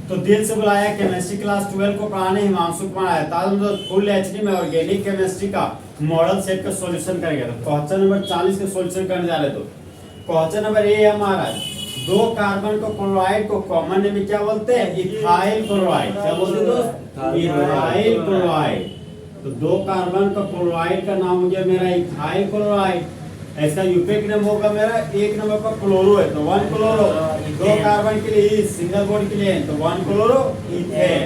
तो दिल से बुलाया केमिस्ट्री क्लास 12 को पढ़ाने हिमांशु कुमार आया था। हम फुल एचडी में ऑर्गेनिक केमिस्ट्री का मॉडल सेट का सॉल्यूशन करेंगे। तो क्वेश्चन नंबर 40 का सॉल्यूशन करने जा रहे। तो क्वेश्चन नंबर ए हमारा दो कार्बन को क्लोराइड को कॉमन नेम क्या बोलते हैं? Ethyl chloride. क्या बोलते हैं दोस्त? Ethyl chloride. तो दो कार्बन का क्लोराइड का नाम हो गया मेरा इथाइल क्लोराइड। ऐसा यूपीक नेम होगा मेरा एक नंबर पर क्लोरो है तो 1 क्लोरो। दो कार्बन के लिए सिंगल बॉन्ड के लिए है तो 1 क्लोरो इथेन।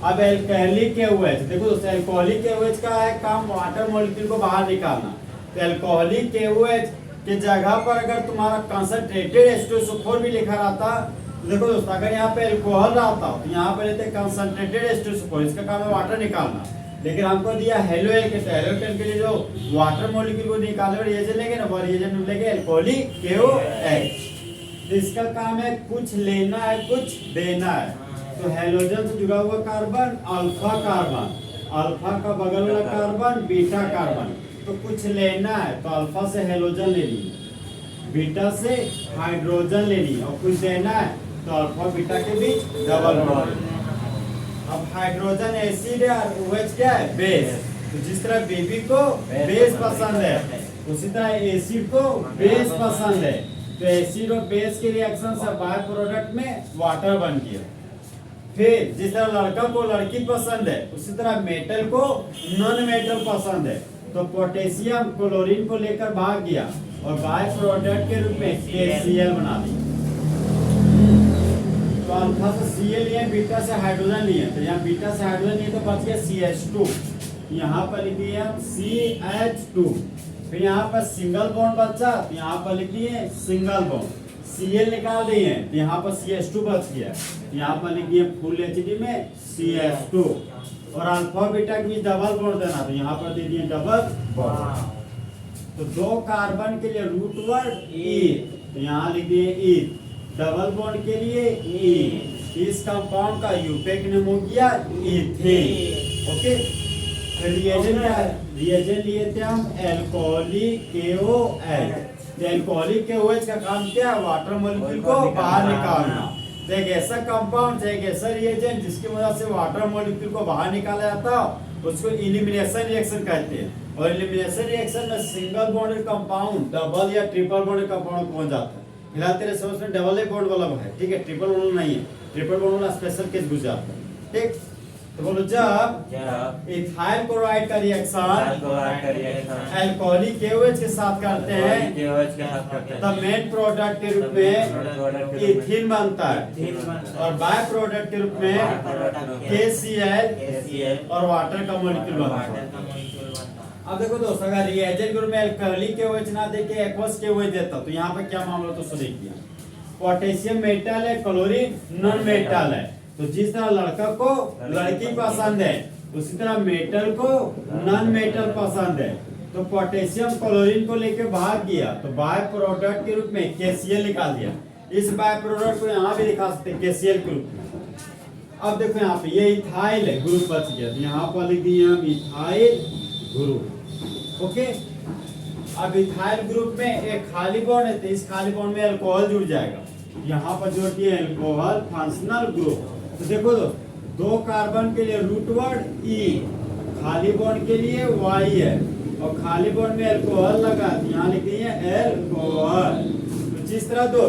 अब एल्कोहलिक KOH देखो दोस्तों, एल्कोहलिक KOH का है काम वाटर मॉलिक्यूल को बाहर निकालना। तो एल्कोहलिक KOH के जगह पर अगर तुम्हारा कंसंट्रेटेड H2SO4 भी लिखा रहता तो देखो दोस्तों, अगर यहाँ पे अल्कोहल रहता तो यहाँ पे लेते कंसंट्रेटेड H2SO4, इसका काम है वाटर निकालना। लेकिन हमको दिया हेलोएल्केन, तो हेलोएल्केन के लिए जो वाटर मॉलिक्यूल को निकालने वाले रिएजेंट लेंगे ना, वो रिएजेंट लेंगे अल्कोहलिक KOH। तो इसका काम है कुछ लेना है कुछ देना है। तो हेलोजन से जुड़ा हुआ कार्बन अल्फा कार्बन, अल्फा का बगल वाला कार्बन बीटा कार्बन। तो कुछ लेना है तो अल्फा से हेलोजन लेनी, बीटा से हाइड्रोजन लेनी, और कुछ देना है तो अल्फा बीटा के बीच डबल बॉन्ड। अब हाइड्रोजन एसिड है और OH क्या है? बेस। तो जिस तरह बेबी को बेस पसंद है उसी तरह एसिड को बेस पसंद है। तो एसिड और बेस के रिएक्शन से बाय प्रोडक्ट में वाटर बन गया। फिर जिस तरह लड़का को लड़की पसंद है उसी तरह मेटल को नॉन मेटल पसंद है। तो पोटेशियम क्लोरीन को लेकर भाग गया और बाय प्रोडक्ट के रूप में KCl बना दी। तो अल्फा से Cl लिए, बीटा से हाइड्रोजन लिए। तो यहाँ बीटा से हाइड्रोजन लिए तो बच गया CH2। यहाँ पर लिख दिए हम CH2। फिर यहाँ पर सिंगल बॉन्ड बचा तो यहाँ पर लिख दिए सिंगल बॉन्ड। Cl निकाल दिए तो यहाँ पर CH2 बच गया। यहाँ पर लिख दिए फुल एचडी में CH2। और अल्फा बीटा के बीच डबल बॉन्ड देना तो यहाँ पर दे दिए डबल बॉन्ड। तो दो कार्बन के लिए रूट वर्ड ईथ, तो यहाँ लिख दिए ईथ। डबल बॉन्ड के लिए ई। इस कंपाउंड का यूपीक नेम हो गया इथेन। ओके, फिर रिएजेंट क्या है? रिएजेंट लिए थे हम एल्कोहलिक KOH। तो एल्कोहलिक KOH का काम क्या है? वाटर मॉलिक्यूल को बाहर निकालना। तो एक ऐसा कंपाउंड, एक ऐसा रिएजेंट जिसकी वजह से वाटर मॉलिक्यूल को बाहर निकाला जाता है उसको एलिमिनेशन रिएक्शन कहते हैं। और एलिमिनेशन रिएक्शन में सिंगल बॉन्डेड कंपाउंड डबल या ट्रिपल बॉन्डेड कंपाउंड पहुंच जाता है। फिलहाल तेरे समझ में डबल ही बॉन्ड वाला है, ठीक है, ट्रिपल बॉन्ड नहीं है। ट्रिपल बॉन्ड वाला स्पेशल केस गुजरात है, ठीक। तो बोलो जब इथाइल क्लोराइड का रिएक्शन अल्कोहलिक KOH के साथ करते हैं तब मेन प्रोडक्ट के रूप में इथीन बनता है और बाय प्रोडक्ट के रूप में KCl और वाटर का मॉलिक्यूल बनता है। अब देखो दोस्तों, अगर रिएजेंट ग्रुप में अल्कोहलिक KOH ना देके एक्वस KOH देता तो यहाँ पे क्या मामला तो देखिए। पोटेशियम मेटल है, क्लोरीन नॉन मेटल है। तो जिस तरह लड़का को लड़की पसंद है उसी तरह मेटल को नॉन मेटल पसंद है। तो पोटेशियम क्लोरीन को लेके भाग गया तो बाय प्रोडक्ट के रूप में KCl निकाल दिया। इस बाय प्रोडक्ट को यहाँ भी दिखा सकते हैं KCl ग्रुप में। अब देखो यहाँ पे ये इथाइल है, ग्रुप बच गया तो यहाँ पर लिख दिए हम इथाइल ग्रुप। ओके, अब इथाइल ग्रुप में एक खाली बॉन्ड है तो इस खाली बॉन्ड में अल्कोहल जुड़ जाएगा। यहाँ पर जोड़ दिए अल्कोहल फंक्शनल ग्रुप। तो देखो दो कार्बन के लिए रूट वर्ड ई, खाली बॉन्ड के लिए Y है और खाली बॉन्ड में अल्कोहल लगा यहाँ लिख दिए अल्कोहल। तो जिस तरह दो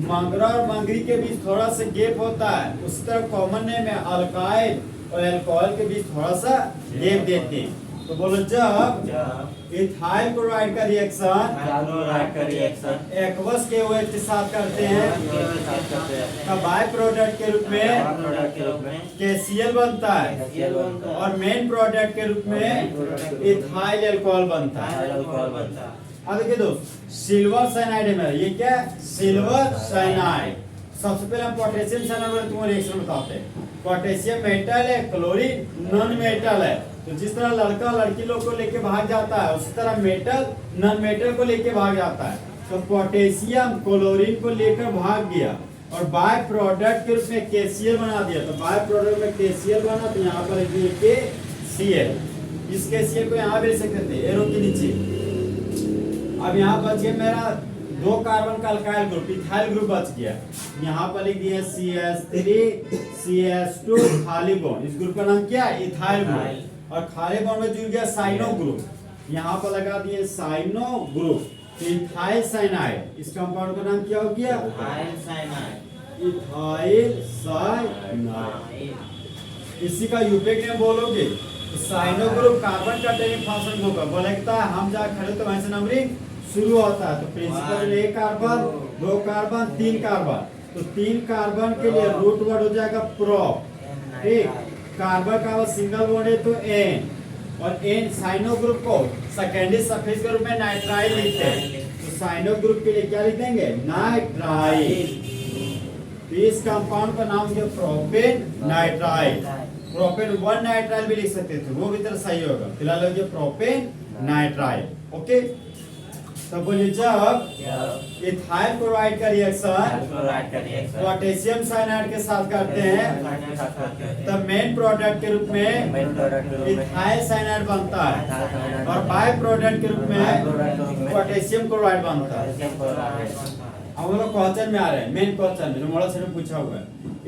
मंगरा और मंगरी के बीच थोड़ा सा गैप होता है उसी तरह कॉमन नेम है अल्काइल और अल्कोहल के बीच थोड़ा सा गैप देते हैं। तो बोलो जब इथाइल क्लोराइड का रिएक्शन एक्वस KOH के साथ करते हैं तब बाय प्रोडक्ट के रूप में KCl बनता है और मेन प्रोडक्ट के रूप में इथाइल अल्कोहल बनता है। अब देखिए दोस्त, सिल्वर साइनाइड है मेरा, ये क्या है? Silver cyanide. सबसे पहले हम पोटेशियम साइनाइड तुमको रिएक्शन बताते हैं। पोटेशियम मेटल है, क्लोरीन नॉन मेटल है। तो जिस तरह लड़का लड़की लोग को लेके भाग जाता है उसी तरह मेटल नॉन मेटल को लेके भाग जाता है। तो पोटेशियम क्लोरीन को लेकर भाग गया और बाय प्रोडक्ट के रूप में KCl बना दिया। तो बाय प्रोडक्ट में KCl बना तो यहाँ पर KCl, इस KCl को यहाँ भी लिख सकते थे एरो के नीचे। अब यहाँ बच गया मेरा दो कार्बन का अल्काइल ग्रुप इथाइल ग्रुप बच गया। यहाँ पर लिख दिए CH3 CH2 खाली बॉन्ड, इस ग्रुप का नाम क्या है? Ethyl group. और खाली बॉन्ड में जुड़ गया साइनो ग्रुप, यहाँ पर लगा दिए साइनो ग्रुप। इथाइल साइनाइड, इस कंपाउंड का नाम क्या हो गया? Ethyl cyanide. Ethyl cyanide. इसी का यूपेक नेम बोलोगे तो साइनो ग्रुप कार्बन का टेरिक फंक्शन ग्रुप है। बोलता है हम जहाँ खड़े तो वहीं से नंबरिंग शुरू होता है। तो प्रिंसिपल एक कार्बन, दो कार्बन, तीन कार्बन, तो तीन कार्बन के लिए रूट वर्ड हो जाएगा प्रोप। ठीक, कार्बन का सिंगल बॉन्ड है तो एन, और एन साइनो ग्रुप को सेकेंडरी सफिक्स के रूप में नाइट्राइल लिखते हैं। तो साइनो ग्रुप के लिए क्या लिख देंगे? नाइट्राइल। तो इस कंपाउंड का नाम है प्रोपेन नाइट्राइल। प्रोपेन 1 नाइट्राइल भी लिख सकते थे, वो भी तरह सही होगा। फिलहाल हो गया प्रोपेन नाइट्राइल। ओके, तो बोलिए जब इथाइल क्लोराइड का रिएक्शन पोटेशियम साइनाइड के साथ करते हैं तब मेन प्रोडक्ट के रूप में इथाइल साइनाइड बनता है, और बाय प्रोडक्ट के रूप में पोटेशियम क्लोराइड बनता है। अब हम लोग क्वेश्चन में आ रहे हैं, मेन क्वेश्चन जो मॉडल से पूछा हुआ है।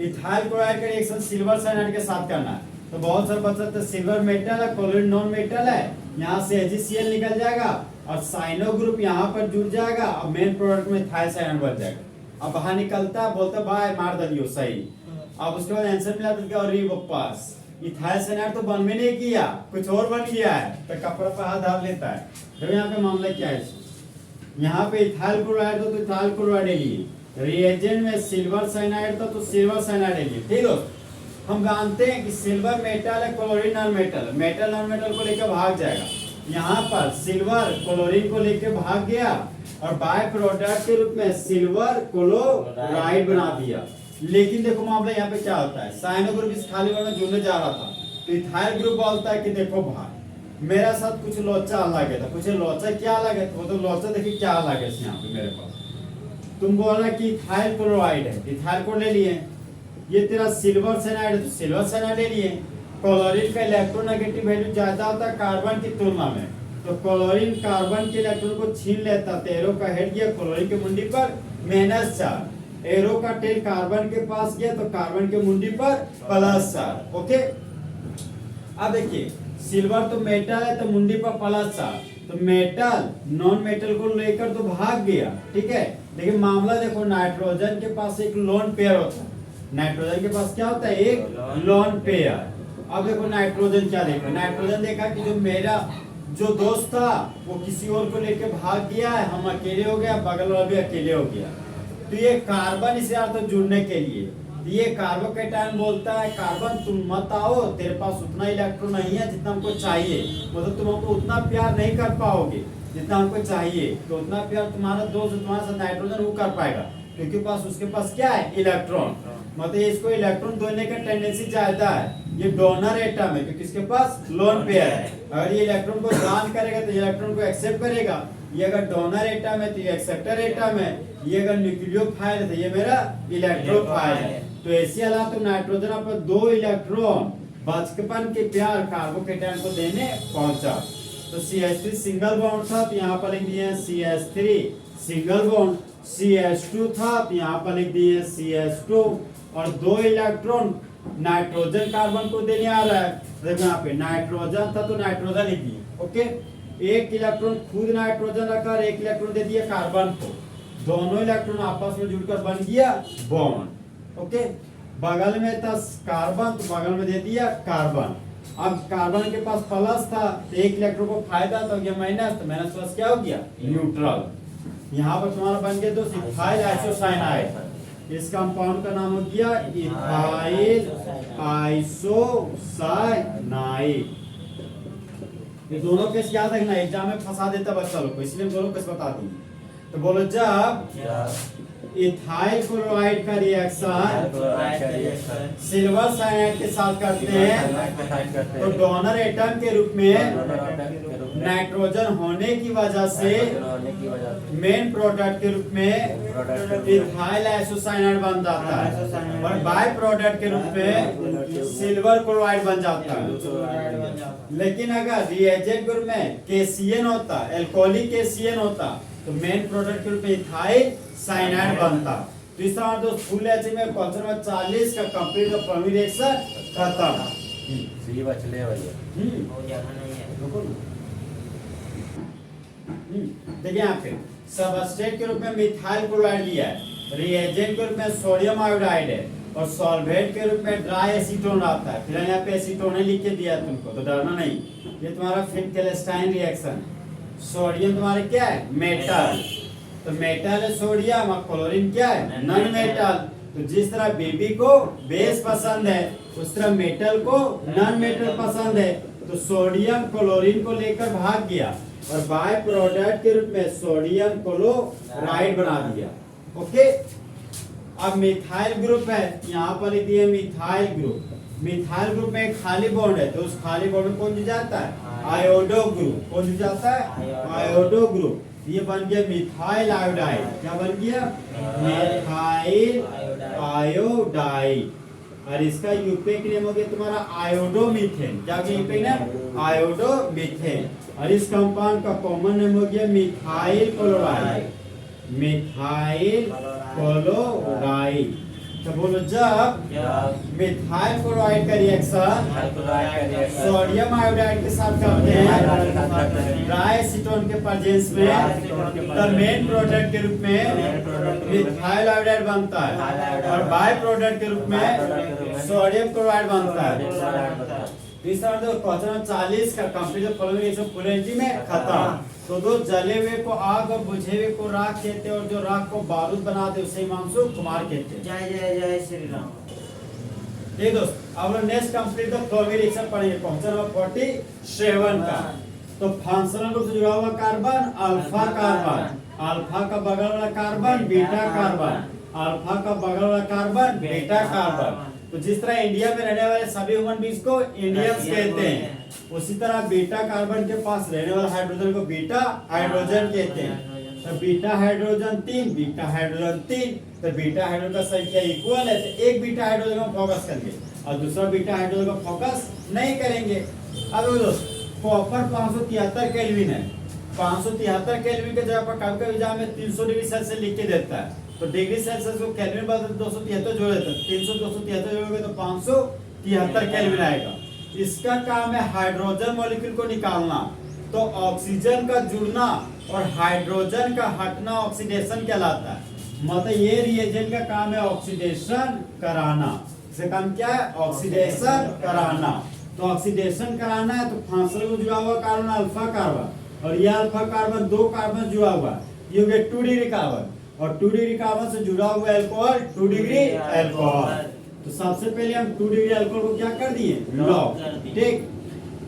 इथाइल क्लोराइड का रिएक्शन सिल्वर साइनाइड के साथ करना है, तो बहुत सारे बच्चे तो सिल्वर मेटल है, क्लोरीन नॉन मेटल है, यहाँ से AgCl निकल जाएगा और साइनो ग्रुप यहाँ पर जुड़ जाएगा और मेन प्रोडक्ट में इथाइल साइनाइड बन जाएगा। अब बाहर निकलता है, बोलता भाई मार दियो सही। अब उसके बाद आंसर मिला तो अरे बप्पास इथाइल साइनाइड तो बन में नहीं किया, कुछ और बन गया है, तो कपड़ा पर हाथ डाल लेता है। तो यहाँ पे मामला क्या है? यहाँ पे इथाइल क्लोराइड तो इथाइल क्लोराइड लिए, रिएजेंट में सिल्वर साइनाइड था तो सिल्वर साइनाइड लिए। ठीक दोस्त, हम जानते हैं कि सिल्वर मेटल है, chlorine non metal, metal non metal को लेकर भाग जाएगा। यहाँ पर सिल्वर क्लोरीन को लेकर भाग गया और बाय प्रोडक्ट के रूप में सिल्वर क्लोराइड बना दिया। लेकिन देखो मामला यहाँ पे क्या होता है, साइनो ग्रुप इस खाली बॉन्ड में जुड़ने जा रहा था, तो इथाइल ग्रुप बोलता है कि देखो भाई मेरा साथ कुछ लोचा अलग है। तो कुछ लोचा क्या अलग है? तो लोचा देखिए क्या अलग है यहाँ पे मेरे पास। तुम बोल रहा कि इथाइल क्लोराइड है, इथाइल को ले लिए। ये तेरा सिल्वर साइनाइड है तो सिल्वर साइनाइड ले लिए। क्लोरीन का इलेक्ट्रोनेगेटिव वैल्यू ज्यादा होता है कार्बन की तुलना में, तो क्लोरीन कार्बन के इलेक्ट्रॉन को छीन लेता, तो एरो का हेड गया क्लोरीन के मुंडी पर -4, एरो का टेल कार्बन के पास गया तो कार्बन के मुंडी पर +4। ओके, अब देखिए सिल्वर तो मेटल है तो मुंडी पर +4, तो मेटल नॉन मेटल को लेकर तो भाग गया। ठीक है, लेकिन मामला देखो नाइट्रोजन के पास एक लोन पेयर होता है, नाइट्रोजन के पास क्या होता है? एक लोन पेयर। अब देखो नाइट्रोजन क्या देखा, नाइट्रोजन देखा कि जो मेरा जो दोस्त था वो किसी और को लेके भाग गया है, हम अकेले हो गया, बगल वाला भी अकेले हो गया। तो ये कार्बन इसे अर्थ जुड़ने के लिए ये कार्बोकैटायन बोलता है कार्बन तुम मत आओ, तेरे पास उतना इलेक्ट्रॉन नहीं है जितना हमको चाहिए, मतलब तुम हमको उतना प्यार नहीं कर पाओगे जितना हमको चाहिए। तो उतना प्यार तुम्हारा दोस्त तुम्हारे साथ नाइट्रोजन वो कर पाएगा, क्योंकि पास उसके पास क्या है? इलेक्ट्रॉन। मतलब इसको इलेक्ट्रॉन देने का टेंडेंसी ज्यादा है। ये डोनर एटम है क्योंकि इसके पास लोन पेयर है। अगर ये इलेक्ट्रॉन को दान करेगा तो इलेक्ट्रॉन को एक्सेप्ट करेगा। ये अगर डोनर एटम है तो ये एक्सेप्टर एटम है। ये अगर न्यूक्लियोफाइल है तो ये मेरा इलेक्ट्रोफाइल है। तो ऐसे हालात तो नाइट्रोजन पर 2 इलेक्ट्रॉन बचपन के प्यार कार्बोकैटायन को देने पहुंचा। तो CH3 सिंगल बॉन्ड था तो यहाँ पर लिख दिए CH3 सिंगल बॉन्ड, CH2 था तो यहाँ पर लिख दिए CH2, और 2 इलेक्ट्रॉन नाइट्रोजन कार्बन को देने आ रहा है। देखो यहाँ पे नाइट्रोजन था तो नाइट्रोजन लिख दिए। ओके, एक इलेक्ट्रॉन खुद नाइट्रोजन रखा और एक इलेक्ट्रॉन दे दिया कार्बन को, दोनों इलेक्ट्रॉन आपस में जुड़कर बन गया बॉन्ड। ओके, बगल में था कार्बन तो बगल में दे दिया कार्बन। अब कार्बन के पास प्लस था तो एक इलेक्ट्रॉन को फायदा तो गया माइनस, तो माइनस प्लस क्या हो गया? न्यूट्रल। यहाँ पर तुम्हारा बन गया दोस्त इथाइल आइसोसाइनाइड। इस कंपाउंड का नाम हो गया इथाइल आइसोसाइनाइड। ये दोनों केस याद रखना, एग्जाम में फंसा देता बच्चा लोग को, इसलिए दोनों केस बता दूंगी। तो बोलो जब इथाइल क्लोराइड का रिएक्शन सिल्वर साइनाइड के साथ करते हैं तो डोनर एटम के रूप में नाइट्रोजन होने की वजह से मेन प्रोडक्ट के रूप में इथाइल आइसोसाइनाइड बन जाता है, और बाय प्रोडक्ट के रूप में सिल्वर क्लोराइड बन जाता है। लेकिन अगर रिएजेंट ग्रुप में KCN होता, एल्कोहलिक KCN होता, तो मेन प्रोडक्ट के रूप में इथाइल साइनाइड बनता। तो इस तरह दोस्त फुल एच में क्वेश्चन नंबर 40 का कंप्लीट का फॉर्मिंग रिएक्शन खत्म। सी बचले भैया हो जाना नहीं है। देखिए यहाँ पे सबस्ट्रेट के रूप में मिथाइल क्लोराइड लिया है, रिएजेंट के रूप में सोडियम आयोडाइड है और सॉल्वेंट के रूप में ड्राई एसीटोन आता है। फिर यहाँ पे एसीटोन लिख के दिया है तुमको, तो डरना नहीं। ये तुम्हारा फिनकेल्स्टाइन रिएक्शन। सोडियम तुम्हारे क्या है? मेटल। तो मेटल है सोडियम और क्लोरीन क्या है? Non metal. तो जिस तरह बेबी को बेस पसंद है उस तरह मेटल को नॉन मेटल पसंद है। तो सोडियम क्लोरीन को लेकर भाग गया और बाय प्रोडक्ट के रूप में सोडियम क्लोराइड बना दिया। ओके, अब मिथाइल ग्रुप है, यहाँ पर लिख दिए मिथाइल ग्रुप। मिथाइल ग्रुप में एक खाली बॉन्ड है, तो उस खाली बॉन्ड में कौन जुड़ जाता है? Iodo group. कौन जुड़ जाता है? Iodo group. ये बन गया मिथाइल आयोडाइड। क्या बन गया? Methyl iodide. और इसका यूपिक नेम हो गया तुम्हारा आयोडोमीथेन। क्या हो गया यूपिक नेम? आयोडोमीथेन। और इस कंपाउंड का कॉमन नेम हो गया मिथाइल क्लोराइड। Methyl chloride. तो बोलो जब मिथाइल क्लोराइड का रिएक्शन सोडियम आयोडाइड के साथ करते हैं ड्राई एसीटोन के प्रेजेंस में, तो मेन प्रोडक्ट के रूप में मिथाइल आयोडाइड बनता है और बाय प्रोडक्ट के रूप में सोडियम क्लोराइड बनता है। तो इस तरह क्वेश्चन 40 का कंप्लीट फॉलोइंग फुल एनर्जी में खत्म। तो दो जले हुए को आग और बुझे हुए को राख कहते हैं और जो राख को बारूद बनाते उसे हिमांशु कुमार कहते हैं। जय जय जय श्री राम। ये दोस्त अब लोग next complete the following reaction पढ़ेंगे क्वेश्चन नंबर 47 का। तो फंक्शनल रूप से जुड़ा हुआ कार्बन अल्फा कार्बन, अल्फा का बगल वाला कार्बन बीटा कार्बन, अल्फा का बगल वाला कार्बन बीटा कार्बन। तो जिस तरह इंडिया में रहने वाले सभी ह्यूमन बींग्स को इंडियंस कहते हैं, उसी तरह बीटा कार्बन के पास रहने वाला हाइड्रोजन को बीटा हाइड्रोजन कहते हैं। तो बीटा हाइड्रोजन 3, बीटा हाइड्रोजन 3, तो बीटा हाइड्रोजन का संख्या इक्वल है, तो एक बीटा हाइड्रोजन को फोकस करेंगे और दूसरा बीटा हाइड्रोजन को फोकस नहीं करेंगे। अब दोस्तों कॉपर 573 केल्विन है, 573 केल्विन के जगह पर कभी-कभी जहां में 300 डिग्री सेल्सियस लिख के देता है, तो डिग्री सेल्सियस को केल्विन बदल 273 जोड़ देते हैं, 300 273 जोड़ोगे तो 573 केल्विन आएगा। इसका काम है हाइड्रोजन मॉलिक्यूल को निकालना। तो ऑक्सीजन का जुड़ना और हाइड्रोजन का हटना ऑक्सीडेशन कहलाता है। मतलब ये रिएजेंट का काम है ऑक्सीडेशन कराना। इसका काम क्या है? ऑक्सीडेशन कराना। तो ऑक्सीडेशन कराना है तो फंक्शनल को जुड़ा हुआ कार्बन अल्फा कार्बन और यह अल्फा कार्बन 2 कार्बन जुड़ा हुआ है, ये हो गया 2 डिग्री कार्बन और 2 डिग्री कार्बन से जुड़ा हुआ अल्कोहल 2 डिग्री अल्कोहल। तो सबसे पहले हम 2 डिग्री अल्कोहल को क्या कर दिए? लॉक। ठीक,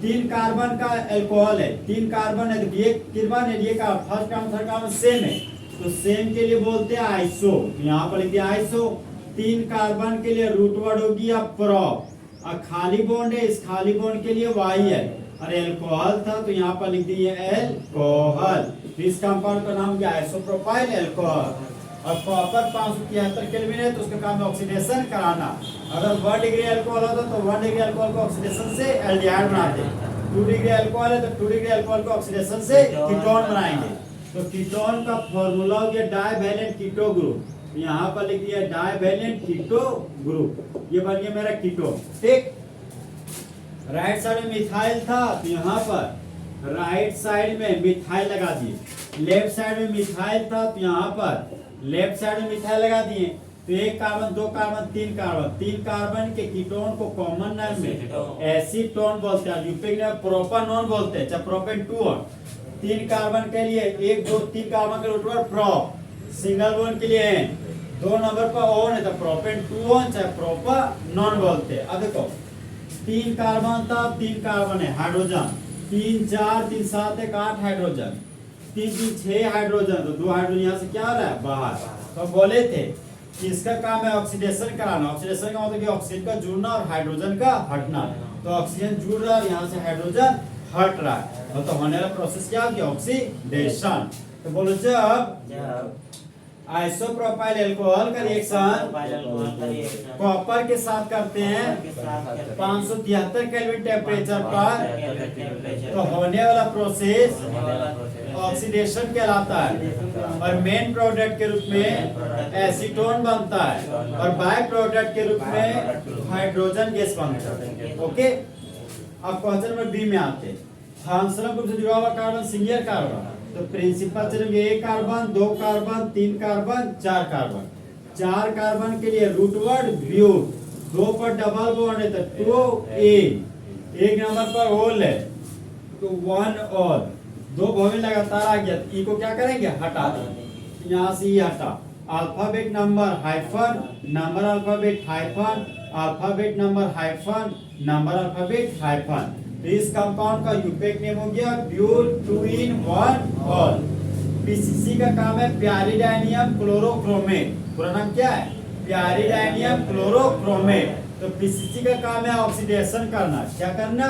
3 कार्बन का अल्कोहल है, 3 कार्बन है, तो ये कार्बन है, ये का first carbon third carbon same है, तो सेम के लिए बोलते हैं आइसो। यहाँ पर लिख दिया आइसो। 3 कार्बन के लिए रूट वर्ड होगी या प्रोप, और खाली बॉन्ड है, इस खाली बॉन्ड के लिए वाई है, और अल्कोहल था तो यहाँ पर लिख दिए अल्कोहल। इस कंपाउंड का नाम क्या है? Isopropyl alcohol. और कॉपर 573 केल्विन है तो उसका काम है ऑक्सीडेशन कराना। अगर 1 डिग्री अल्कोहल होता तो 1 डिग्री अल्कोहल को ऑक्सीडेशन से एल्डिहाइड बनाते। 2 डिग्री अल्कोहल है तो 2 डिग्री अल्कोहल को ऑक्सीडेशन से कीटोन बनाएंगे। तो कीटोन का फार्मूला हो गया डाइवैलेंट कीटो ग्रुप। यहाँ पर लिख दिया डाइवैलेंट कीटो ग्रुप, ये बन गया मेरा कीटोन। ठीक, राइट साइड में मिथाइल था तो यहाँ पर राइट साइड में मिथाइल लगा दिए। लेफ्ट साइड में मिथाइल था तो यहाँ पर लेफ्ट साइड में मिथाइल लगा दिए। तो 1 कार्बन 2 कार्बन 3 कार्बन, 3 कार्बन के कीटोन को कॉमन नाम में एसीटोन बोलते हैं, यूपिक में प्रोपानोन बोलते हैं, चाहे प्रोपेन 2। 3 कार्बन के लिए 1 2 3 कार्बन के रूट पर प्रोप, सिंगल बॉन्ड के लिए 2 नंबर पर ओन है तो प्रोपेन 2 ओन चाहे प्रोपानोन बोलते हैं। अब देखो 3 कार्बन था, 3 कार्बन है हाइड्रोजन, 3 4 3 7 1 8 हाइड्रोजन, 3 3 6 हाइड्रोजन, तो 2 हाइड्रोजन यहाँ से क्या आ रहा है? बाहर। तो बोले थे कि इसका काम है ऑक्सीडेशन कराना। ऑक्सीडेशन का मतलब कि ऑक्सीजन का जुड़ना और हाइड्रोजन का हटना। तो ऑक्सीजन जुड़ रहा है और यहाँ से हाइड्रोजन हट रहा है, तो होने वाला प्रोसेस क्या हो गया? ऑक्सीडेशन। तो बोलो जब आइसोप्रोपाइल अल्कोहल का रिएक्शन कॉपर के साथ करते हैं 573 केल्विन टेम्परेचर पर, तो होने वाला प्रोसेस ऑक्सीडेशन कहलाता है। और मेन प्रोडक्ट के रूप में एसीटोन बनता है और बाय प्रोडक्ट के रूप में हाइड्रोजन गैस बनता है। ओके, अब क्वेश्चन नंबर बी में आते हैं। हांसलम ग्रुप से जुड़ा हुआ कार्बन सिंगुलर कार्बन, तो प्रिंसिपल चलेंगे 1 carbon, 2 carbon, 3 carbon, 4 carbon. 4 carbon के लिए रूट वर्ड ब्यूट, 2 पर डबल बॉन्ड है तो 2A, 1 नंबर पर होल है तो 1 और 2 भौमिक लगातार आ गया तो ई को क्या करेंगे, हटा देंगे। यहाँ से ये हटा, alphabet number hyphen, number alphabet hyphen, alphabet number hyphen, number alphabet hyphen. तो इस कंपाउंड का यूपेक नेम हो गया ब्यूट 2 in 1 ऑल। पीसीसी का काम है प्यारिडाइनियम क्लोरोक्रोमेट, पूरा नाम क्या है, प्यारिडाइनियम क्लोरोक्रोमेट। तो पीसीसी का काम है ऑक्सीडेशन करना, क्या करना,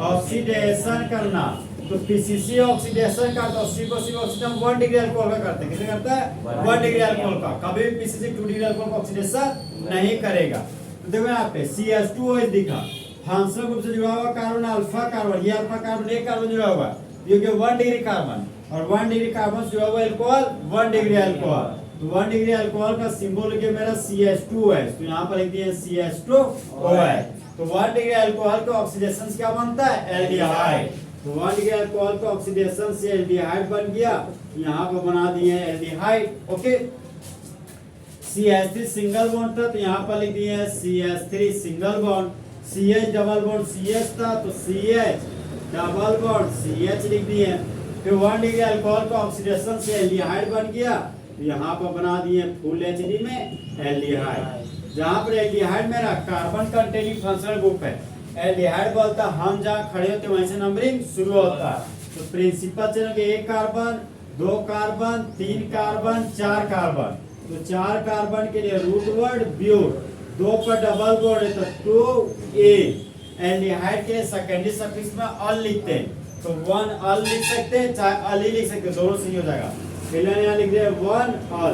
ऑक्सीडेशन करना। तो पीसीसी ऑक्सीडेशन करता है, सिर्फ ऑक्सीडेशन 1 डिग्री अल्कोहल का करते हैं, किसे करता है, 1 डिग्री अल्कोहल का। कभी भी पीसीसी 2 डिग्री अल्कोहल का ऑक्सीडेशन नहीं करेगा। तो देखो यहाँ पे CH2OH दिखा, हांसलम ग्रुप से जुड़ा हुआ कार्बन अल्फा कार्बन, ये अल्फा कार्बन, एक कार्बन जुड़ा हुआ है, ये क्या 1 डिग्री कार्बन, और 1 डिग्री कार्बन से जुड़ा हुआ अल्कोहल 1 डिग्री अल्कोहल। तो 1 डिग्री अल्कोहल का सिंबल है मेरा CH2OH, तो यहाँ पर लिख दिए CH2OH। तो 1 डिग्री अल्कोहल का ऑक्सीडेशन क्या बनता है, एल्डिहाइड। तो 1 डिग्री अल्कोहल का ऑक्सीडेशन से एल्डिहाइड बन गया, यहाँ पर बना दिए aldehyde. Okay, CH3 single bond था तो यहाँ पर लिख दिए CH3 single bond, CH double bond CH था तो CH डबल बॉन्ड CH लिख दिए। फिर 1 डिग्री अल्कोहल का ऑक्सीडेशन से एल्डिहाइड बन गया, तो यहाँ पर बना दिए फुल HD में एल्डिहाइड। जहाँ पर एल्डिहाइड मेरा कार्बन कंटेनिंग फंक्शनल ग्रुप है, एल्डिहाइड बोलता हम जहाँ खड़े होते वहीं से नंबरिंग शुरू होता है। तो प्रिंसिपल चलेंगे 1 कार्बन, 2 कार्बन, 3 कार्बन, 4 कार्बन। तो 4 कार्बन के लिए रूट वर्ड ब्यूट, 2 पर डबल बॉन्ड है तो 2A। एल्डिहाइड के सेकेंडरी सफिक्स में अल लिखते हैं, तो 1 अल लिख सकते हैं, चाहे अल ही लिख सकते हैं, दोनों सही हो जाएगा। फिलहाल यहाँ लिख दिया 1 अल,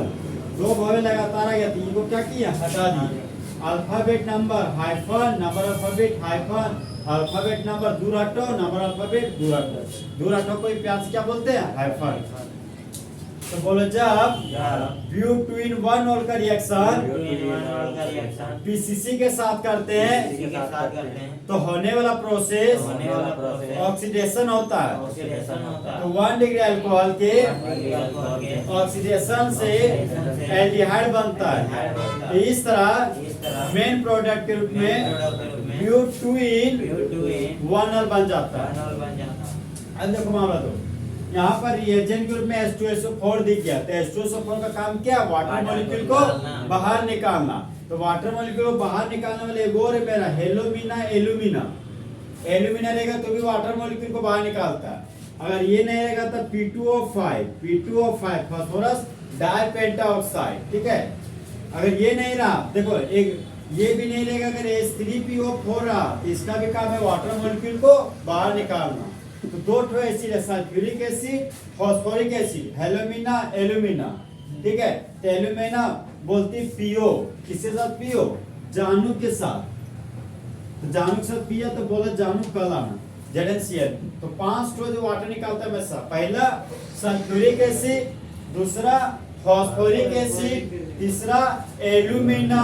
2 भौवे लगातार आ गया तो इनको क्या किया, हटा दिए। Alphabet number hyphen, number alphabet hyphen, alphabet number दूर हटो, नंबर अल्फाबेट दूर हटो। दूर हटो को प्यार से क्या बोलते हैं, हाइफन। तो बोलो जब ब्यूट 2 in 1 ऑल का रिएक्शन पीसीसी के साथ करते हैं तो होने वाला प्रोसेस ऑक्सीडेशन होता है। तो 1 डिग्री अल्कोहल के ऑक्सीडेशन से एल्डिहाइड बनता है। तो इस तरह मेन प्रोडक्ट के रूप में ब्यूट 2 in 1 ऑल बन जाता है। अब देखो मामला तो यहाँ पर रिएजेंट के रूप में H2SO4 दिख गया, तो H2SO4 का काम क्या है, वाटर मॉलिक्यूल को बाहर निकालना। तो वाटर मॉलिक्यूल को बाहर निकालने वाले एक और है मेरा हेलोमिना एल्यूमिना। एल्यूमिना रहेगा तो भी वाटर मॉलिक्यूल को बाहर निकालता है। अगर ये नहीं रहेगा तो P2O5 फास्फोरस डाइपेंटाऑक्साइड, ठीक है। अगर ये नहीं रहा, देखो एक ये भी नहीं रहेगा, अगर H3PO4 रहा, इसका भी काम है वाटर मॉलिक्यूल को बाहर निकालना। तो 2 एसिड है, सल्फ्यूरिक एसिड, फास्फोरिक एसिड, हेलोमिना एल्यूमिना, ठीक है। तो एल्यूमिना बोलती पीओ, किसके साथ पीओ, जानू के साथ। तो जानू के साथ पिया तो बोला जानू कल आना, ZnCl। तो 5 जो वाटर निकालता है वैसा, पहला सल्फ्यूरिक एसिड, दूसरा फास्फोरिक एसिड, तीसरा एल्यूमिना,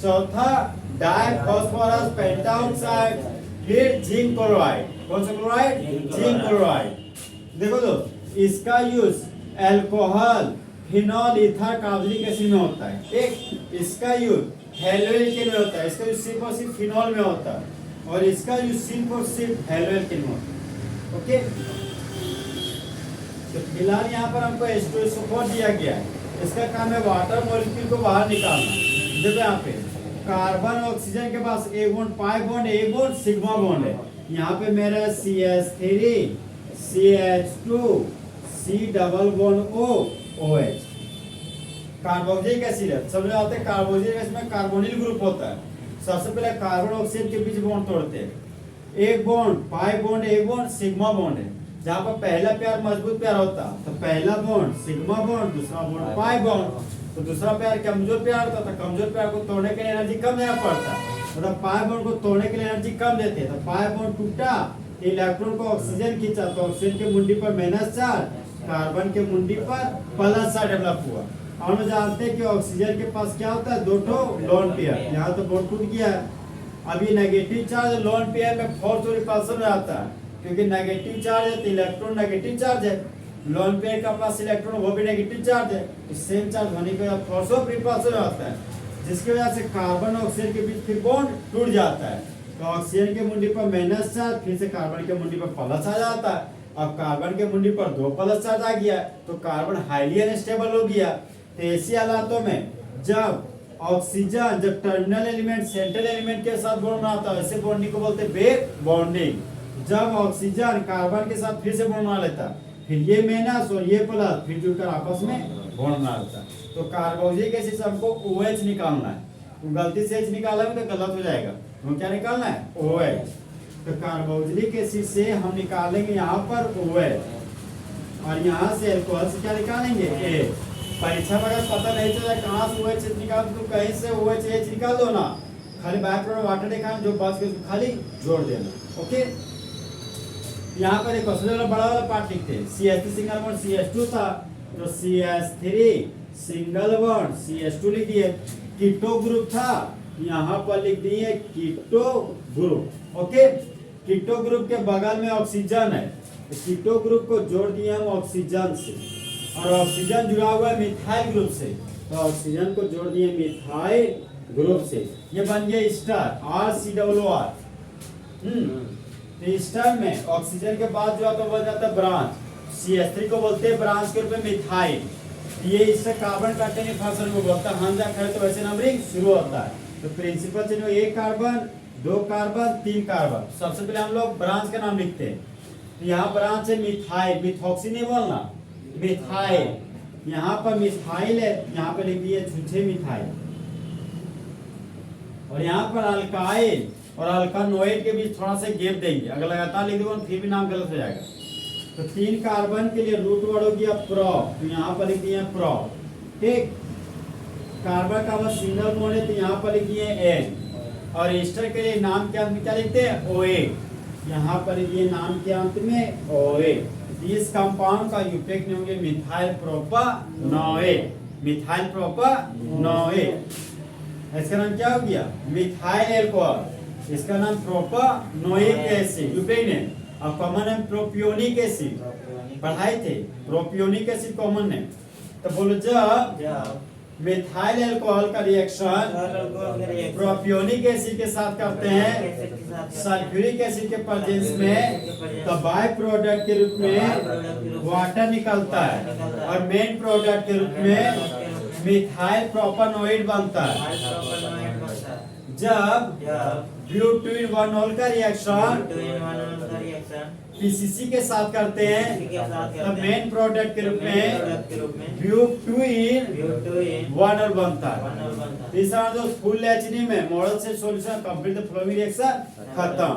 चौथा डाइफॉस्फोरस पेंटाऑक्साइड, फिर जिंक क्लोराइड। कौन सा क्लोराइड, जिंक क्लोराइड। देखो दोस्त, इसका use alcohol, phenol, ether, carbonic acid में होता है, ठीक। इसका यूज हेलोएल्केन में होता है, इसका यूज सिर्फ और सिर्फ फिनॉल में होता है, और इसका यूज सिर्फ और सिर्फ हेलोएल्केन में होता है। ओके, तो फिलहाल यहाँ पर हमको H2SO4 दिया गया है, इसका काम है वाटर मॉलिक्यूल को बाहर निकालना। देखो यहाँ पे कार्बन ऑक्सीजन के पास एक बॉन्ड पाई बॉन्ड, एक बॉन्ड सिग्मा बॉन्ड है। यहाँ पे मेरा CH3 CH2 C double bond O OH carboxylic acid है। सब लोग आते हैं कार्बोक्सिलिक एसिड में कार्बोनिल ग्रुप होता है। सबसे पहले कार्बन ऑक्सीजन के बीच बॉन्ड तोड़ते हैं, एक बॉन्ड पाई बॉन्ड, एक बॉन्ड सिग्मा बॉन्ड है। जहाँ पर पहला प्यार मजबूत प्यार होता है तो पहला बॉन्ड सिग्मा बॉन्ड, दूसरा बॉन्ड पाई बॉन्ड। तो दूसरा पेयर कमजोर पेयर होता है, तो कमजोर पेयर को तोड़ने के लिए एनर्जी कम देना पड़ता है, मतलब पाई बॉन्ड को तोड़ने के लिए एनर्जी कम देते हैं। तो पाई बॉन्ड टूटा, इलेक्ट्रॉन को ऑक्सीजन खींचा, तो ऑक्सीजन के मुंडी पर माइनस चार्ज, कार्बन के मुंडी पर प्लस चार्ज डेवलप हुआ। और हम जानते हैं कि ऑक्सीजन के पास क्या होता है, दो ठो लोन पेयर, यहाँ तो बॉन्ड टूट गया है। अभी नेगेटिव चार्ज लोन पेयर में फोर्स और रिपल्सन में आता है, क्योंकि नेगेटिव चार्ज है तो इलेक्ट्रॉन नेगेटिव चार्ज है, लोन पेयर का पास इलेक्ट्रॉन वो भी नेगेटिव चार्ज है, तो सेम चार्ज होने के बाद फोर्स ऑफ रिपल्सन आता है, जिसकी वजह से कार्बन और ऑक्सीजन के बीच फिर बॉन्ड टूट जाता है। तो ऑक्सीजन के मुंडी पर माइनस चार्ज, फिर से कार्बन के मुंडी पर प्लस आ जाता है। अब कार्बन के मुंडी पर दो प्लस चार्ज आ गया, तो कार्बन हाईली अनस्टेबल हो गया। तो ऐसी हालातों में जब ऑक्सीजन जब टर्मिनल एलिमेंट सेंट्रल एलिमेंट के साथ बॉन्ड बनाता है, वैसे बॉन्डिंग को बोलते हैं बैक बॉन्डिंग। जब ऑक्सीजन कार्बन के साथ फिर से बॉन्ड बना लेता, फिर ये माइनस और ये प्लस फिर जुड़कर आपस में बॉन्ड बना लेता। तो कार्बोक्सिलिक एसिड से हमको OH निकालना है, तो गलती से H निकाला भी तो गलत हो जाएगा, तो क्या निकालना है, OH। तो कार्बोक्सिलिक एसिड से हम निकालेंगे यहाँ पर OH, और यहाँ से अल्कोहल से क्या निकालेंगे, A। परीक्षा में अगर पता नहीं चला कहाँ से OH निकाल, तो कहीं से OH H निकाल दो ना, खाली बाय प्रोडक्ट वाटर निकाल, जो बच गया उसको खाली जोड़ देना। ओके, यहाँ पर एक सबसे बड़ा वाला पार्ट लिखते हैं, CH3 सिंगल बॉन्ड CH2 था, तो CH3 सिंगल बॉन्ड CH2 लिख दिए। कीटो ग्रुप था, यहाँ पर लिख दिए keto group. Okay, keto group के बगल में ऑक्सीजन है, तो कीटो ग्रुप को जोड़ दिए हम ऑक्सीजन से, और ऑक्सीजन जुड़ा हुआ है मिथाइल ग्रुप से, तो ऑक्सीजन को जोड़ दिए मिथाइल ग्रुप से। ये बन गया स्टार, RCOR। तो स्टार में ऑक्सीजन के बाद जो आता है बन जाता है ब्रांच, CH3 को बोलते हैं ब्रांच के रूप में मिथाइल। ये इससे कार्बन काटने फंक्शन को बोलता है, हम जाकर तो वैसे नंबरिंग शुरू होता है। तो प्रिंसिपल चेन में 1 कार्बन 2 कार्बन 3 कार्बन। सबसे पहले हम लोग ब्रांच का नाम लिखते हैं, तो यहाँ ब्रांच है मिथाइल, मिथॉक्सी नहीं बोलना, मिथाइल। यहाँ पर मिथाइल है, यहाँ पर लिख दिए छुछे मिथाइल, और यहाँ पर अल्काइल और अल्कानोइड के बीच थोड़ा सा गैप देंगे, अगर लगातार लिख दोगे फिर भी नाम गलत हो जाएगा। तो 3 कार्बन के लिए रूट वर्ड हो गया प्रो, तो यहाँ पर लिख दिए प्रो। ठीक, कार्बन का बस सिंगल बॉन्ड है, तो यहाँ पर लिख दिए N, और एस्टर के लिए नाम के अंत में क्या लिखते हैं, OA, यहाँ पर ये नाम के अंत में OA। इस कंपाउंड का यूटेक नेम होंगे मिथाइल प्रोपानोएट, मिथाइल प्रोपानोएट। इसका नाम क्या हो गया, मिथाइल अल्कोहल, इसका नाम प्रोपानोइक एसिड, यूटेक नेम। अब कॉमन है प्रोपियोनिक एसिड, पढ़ाए थे प्रोपियोनिक एसिड कॉमन है। तो बोलो जब मिथाइल अल्कोहल का रिएक्शन प्रोपियोनिक एसिड के साथ करते हैं सल्फ्यूरिक एसिड के प्रेजेंस में, तो बाय प्रोडक्ट के रूप में वाटर निकलता है, और मेन प्रोडक्ट के रूप में मिथाइल प्रोपानोइड बनता है। जब ब्यूटीन 1 का रिएक्शन पीसीसी के साथ करते हैं, तब मेन प्रोडक्ट के रूप में ब्यूटीन 1 बनता है। तीसरा जो फुल एचनी में मॉडल से solution complete the flowing reaction खत्म।